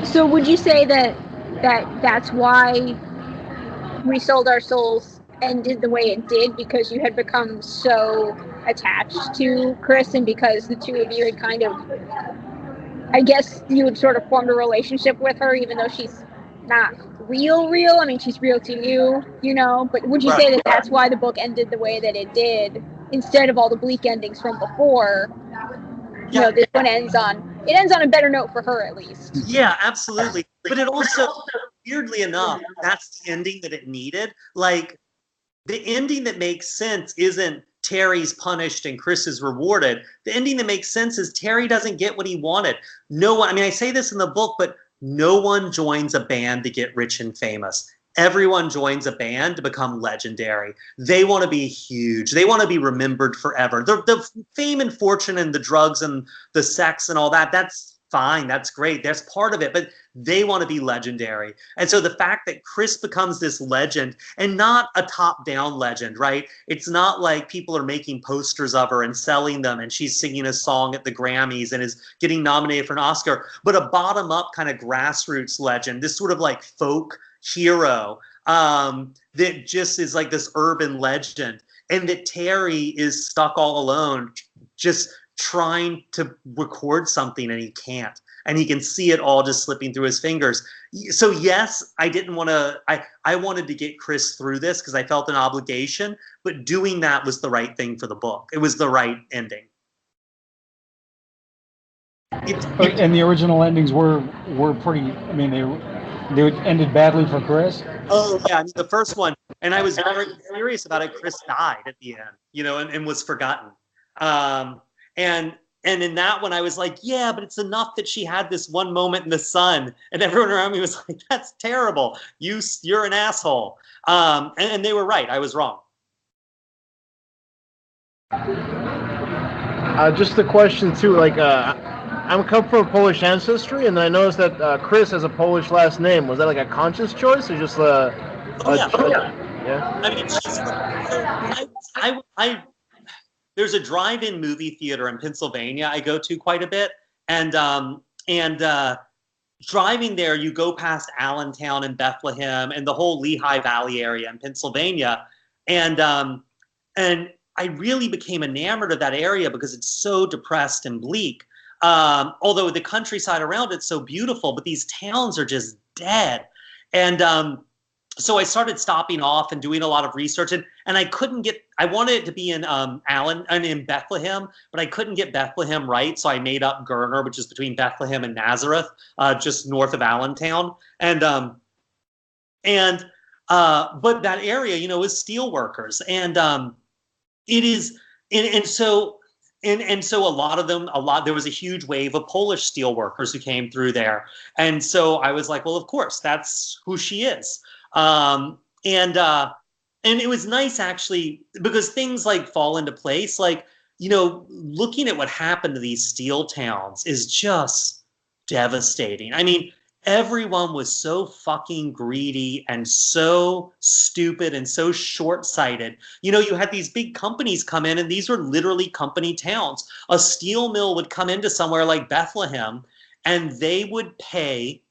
So would you say that's why We Sold Our Souls ended the way it did, because you had become so attached to Chris, and because the two of you had kind of, I guess you had sort of formed a relationship with her, even though she's not real. I mean, she's real to you, you know, but would you say that that's why the book ended the way that it did, instead of all the bleak endings from before? You know, this one ends on a better note for her, at least. Yeah, absolutely. But it also, weirdly enough, that's the ending that it needed. Like, the ending that makes sense isn't Terry's punished and Chris is rewarded. The ending that makes sense is Terry doesn't get what he wanted. No one, I mean, I say this in the book, but no one joins a band to get rich and famous. Everyone joins a band to become legendary. They want to be huge. They want to be remembered forever. The fame and fortune and the drugs and the sex and all that, that's fine. That's great. That's part of it. But they want to be legendary. And so the fact that Chris becomes this legend, and not a top-down legend, right? It's not like people are making posters of her and selling them and she's singing a song at the Grammys and is getting nominated for an Oscar, but a bottom-up kind of grassroots legend, this sort of like folk hero that just is like this urban legend. And that Terry is stuck all alone, just trying to record something, and he can't, and he can see it all just slipping through his fingers. So yes, I didn't want to, I wanted to get Chris through this because I felt an obligation, but doing that was the right thing for the book. It was the right ending. And the original endings were pretty, I mean, they ended badly for Chris. Oh yeah, I mean, the first one, and I was very serious about it, Chris died at the end, you know, and was forgotten. And in that one, I was like, yeah, but it's enough that she had this one moment in the sun, and everyone around me was like, that's terrible. You're an asshole. And they were right. I was wrong. Just a question too, like, I'm come from Polish ancestry, and I noticed that Chris has a Polish last name. Was that like a conscious choice, or just yeah. I mean, there's a drive-in movie theater in Pennsylvania I go to quite a bit, and driving there, you go past Allentown and Bethlehem and the whole Lehigh Valley area in Pennsylvania, and I really became enamored of that area because it's so depressed and bleak. Although the countryside around it's so beautiful, but these towns are just dead. And so I started stopping off and doing a lot of research, and I couldn't get, I wanted it to be in in Bethlehem, but I couldn't get Bethlehem right. So I made up Gerner, which is between Bethlehem and Nazareth, just north of Allentown. But that area, you know, is steel workers, and it is, and so a lot of them, there was a huge wave of Polish steel workers who came through there. And so I was like, well, of course, that's who she is. And it was nice actually, because things like fall into place, like, you know, looking at what happened to these steel towns is just devastating. I mean, everyone was so fucking greedy and so stupid and so short-sighted. You know, you had these big companies come in, and these were literally company towns. A steel mill would come into somewhere like Bethlehem, and they would pay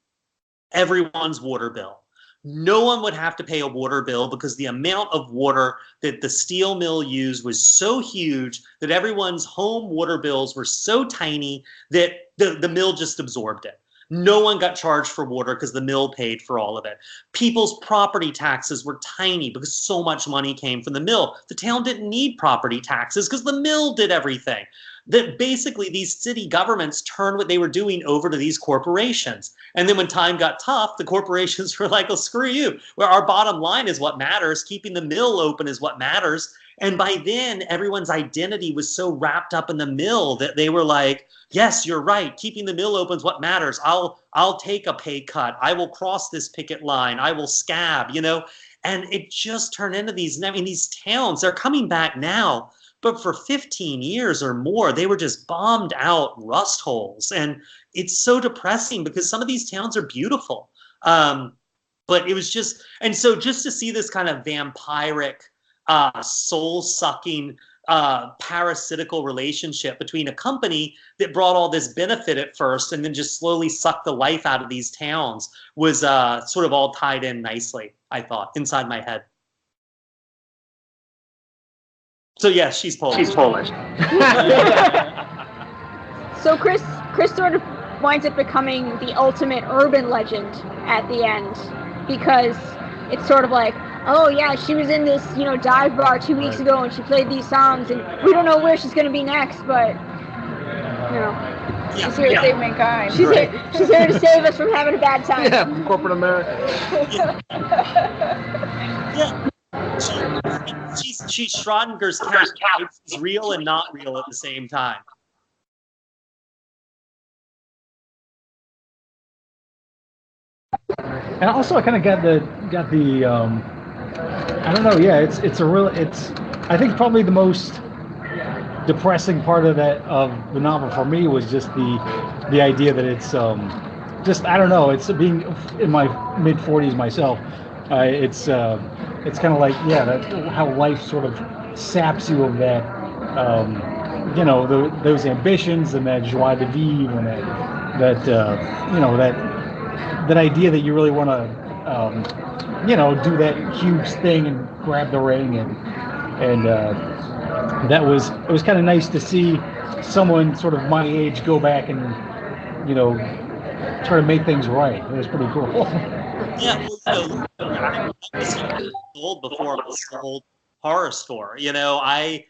everyone's water bill. no one would have to pay a water bill because the amount of water that the steel mill used was so huge that everyone's home water bills were so tiny that the mill just absorbed it. No one got charged for water because the mill paid for all of it. People's property taxes were tiny because so much money came from the mill. The town didn't need property taxes because the mill did everything. That basically these city governments turned what they were doing over to these corporations. And then when time got tough, the corporations were like, well, screw you. Well, our bottom line is what matters. Keeping the mill open is what matters. And by then, everyone's identity was so wrapped up in the mill that they were like, yes, you're right. Keeping the mill open is what matters. I'll take a pay cut. I will cross this picket line. I will scab, you know. And it just turned into these, I mean, these towns, they're coming back now. But for 15 years or more, they were just bombed out rust holes. And it's so depressing because some of these towns are beautiful. But it was just, and so just to see this kind of vampiric, soul-sucking, parasitical relationship between a company that brought all this benefit at first and then just slowly sucked the life out of these towns was sort of all tied in nicely, I thought, inside my head. So yes, she's Polish. She's Polish. So Chris sort of winds up becoming the ultimate urban legend at the end because it's sort of like, oh yeah, she was in this, you know, dive bar 2 weeks ago and she played these songs and we don't know where she's going to be next, but you know, she's here to save mankind. She's here to save us from having a bad time. Yeah, from corporate America. Yeah. She's Schrodinger's cat. It's real and not real at the same time. And also, I kind of got the I don't know. Yeah, it's I think probably the most depressing part of the novel for me was just the idea that it's just, I don't know. It's being in my mid 40s myself. It's kind of like, yeah, that how life sort of saps you of that, you know, those ambitions and that joie de vivre and that you know, that idea that you really want to, you know, do that huge thing and grab the ring and it was kind of nice to see someone sort of my age go back and, you know, try to make things right. It was pretty cool. Yeah, well, you know, I was sold before I was sold Horror Store. You know, I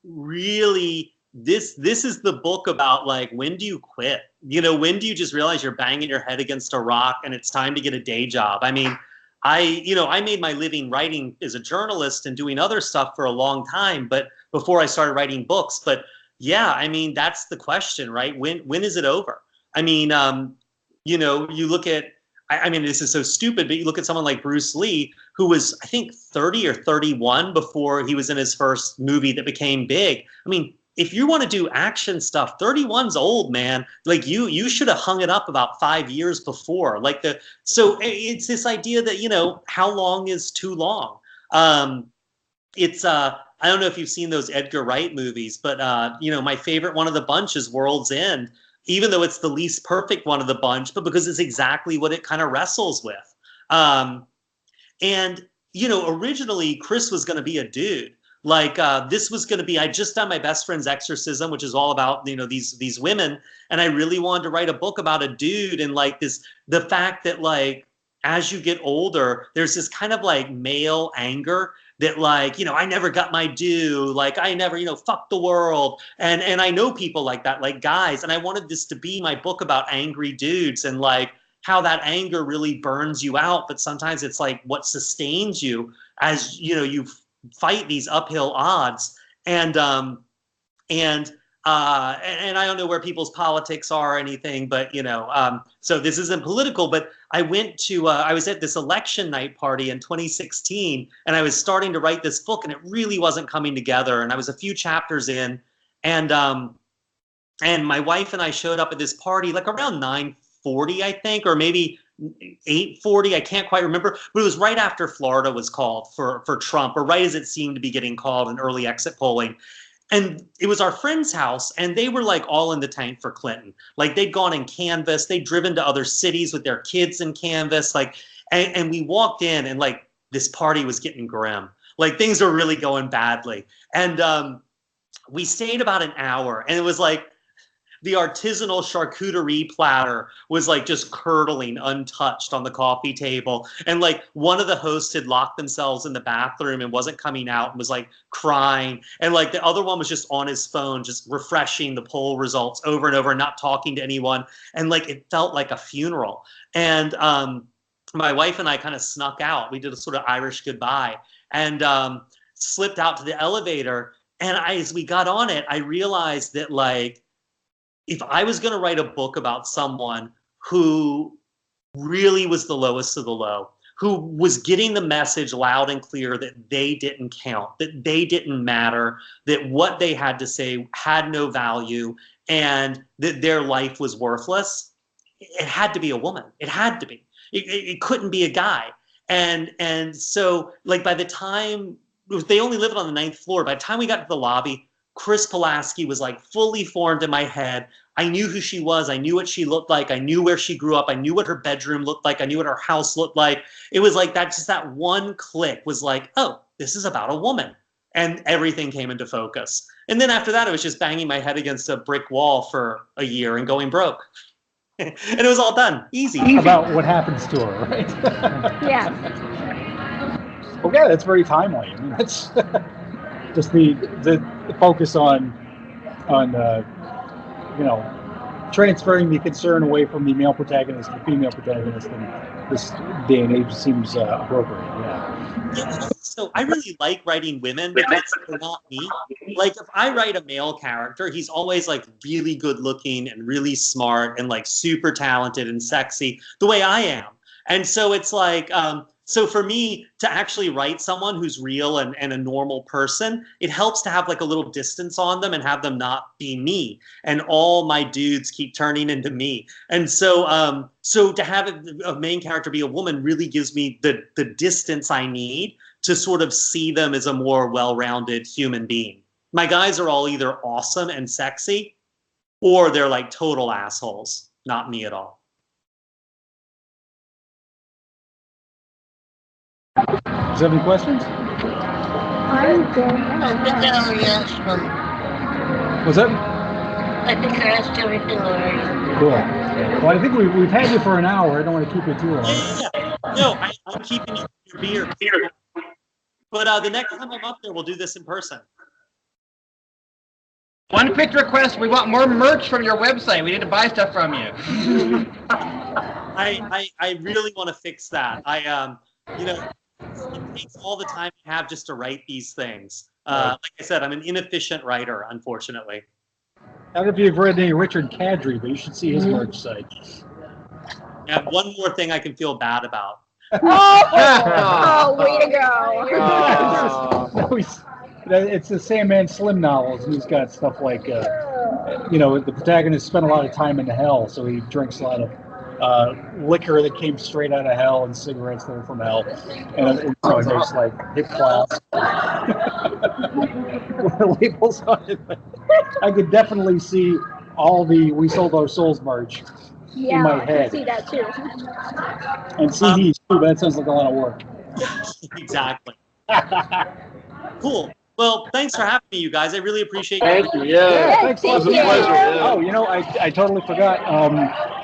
really, this is the book about, like, when do you quit? You know, when do you just realize you're banging your head against a rock and it's time to get a day job? I mean, I made my living writing as a journalist and doing other stuff for a long time, but before I started writing books. But yeah, I mean, that's the question, right? When is it over? I mean, you know, you look at, I mean, this is so stupid, but you look at someone like Bruce Lee, who was, I think, 30 or 31 before he was in his first movie that became big. I mean, if you want to do action stuff, 31's old, man. Like, you should have hung it up about 5 years before. So it's this idea that, you know, how long is too long? It's I don't know if you've seen those Edgar Wright movies, but you know, my favorite one of the bunch is World's End, even though it's the least perfect one of the bunch, but because it's exactly what it kind of wrestles with. And, you know, originally Chris was going to be a dude. Like, this was going to be, I'd just done my best friend's exorcism, which is all about, you know, these women. And I really wanted to write a book about a dude and, like, the fact that, like, as you get older, there's this kind of, like, male anger that, like, you know, I never got my due, like, I never, you know, fuck the world. And I know people like that, like guys. And I wanted this to be my book about angry dudes and, like, how that anger really burns you out. But sometimes it's like what sustains you as, you know, you fight these uphill odds. And I don't know where people's politics are or anything, but, you know, so this isn't political, but I went to, I was at this election night party in 2016, and I was starting to write this book, and it really wasn't coming together. And I was a few chapters in, and my wife and I showed up at this party like around 9:40, I think, or maybe 8:40, I can't quite remember, but it was right after Florida was called for Trump, or right as it seemed to be getting called in early exit polling. And it was our friend's house, and they were like all in the tank for Clinton. Like, they'd gone and canvassed, they'd driven to other cities with their kids in canvas, like, And we walked in, and like this party was getting grim. Like things were really going badly. And we stayed about an hour, and it was like the artisanal charcuterie platter was like just curdling untouched on the coffee table. And like one of the hosts had locked themselves in the bathroom and wasn't coming out and was like crying. And like the other one was just on his phone, just refreshing the poll results over and over, not talking to anyone. And like it felt like a funeral. And my wife and I kind of snuck out. We did a sort of Irish goodbye and slipped out to the elevator. And as we got on it, I realized that like, if I was going to write a book about someone who really was the lowest of the low, who was getting the message loud and clear that they didn't count, that they didn't matter, that what they had to say had no value, and that their life was worthless, it had to be a woman. It had to be. It couldn't be a guy. And so like by the time, they only lived on the 9th floor, by the time we got to the lobby, Chris Pulaski was like fully formed in my head. I knew who she was. I knew what she looked like. I knew where she grew up. I knew what her bedroom looked like. I knew what her house looked like. It was like that, just that one click was like, oh, this is about a woman. And everything came into focus. And then after that, it was just banging my head against a brick wall for a year and going broke. And it was all done. Easy. About what happens to her, right? Yeah. Okay, that's very timely. I mean, that's just the focus on transferring the concern away from the male protagonist to the female protagonist in this day and age seems appropriate. Yeah. So I really like writing women because they're not me. Like if I write a male character, he's always like really good looking and really smart and like super talented and sexy the way I am. And so it's like, so for me to actually write someone who's real and a normal person, it helps to have like a little distance on them and have them not be me. And all my dudes keep turning into me. And so so to have a main character be a woman really gives me the distance I need to sort of see them as a more well-rounded human being. My guys are all either awesome and sexy, or they're like total assholes. Not me at all. Does you have any questions? I'm good. I think I already asked them. Was that? I think I asked everything already. Cool. Well, I think we've had you for an hour. I don't want to keep you too long. Yeah. No, I'm keeping your beer. But the next time I'm up there, we'll do this in person. One quick request: we want more merch from your website. We need to buy stuff from you. I really want to fix that. It takes all the time I have just to write these things. Like I said, I'm an inefficient writer, unfortunately. I don't know if you've read any Richard Kadri, but you should see his merch site. And one more thing I can feel bad about. Oh, way to go. It's the Sandman Slim novels, and he's got stuff like, the protagonist spent a lot of time in hell, so he drinks a lot of liquor that came straight out of hell and cigarettes that were from hell. And so there's like hip flaps with labels on it. I could definitely see all the We Sold Our Souls merch in my I head. can see that too. And CDs too, but that sounds like a lot of work. Exactly. Cool. Well, thanks for having me, you guys. I really appreciate Thank you. Yeah. Thanks. Thank It was a you. pleasure. Yeah. Oh, I totally forgot.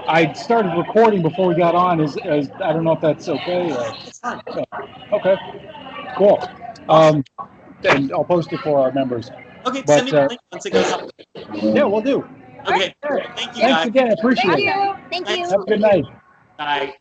I started recording before we got on. As I don't know if that's okay. Okay. Cool. And I'll post it for our members. Okay, But, send me the link once it goes up. Yeah, we'll do. Okay. Thank you, Thanks guys. again. I appreciate Thank it. you. Thank you. Have a good night. Bye.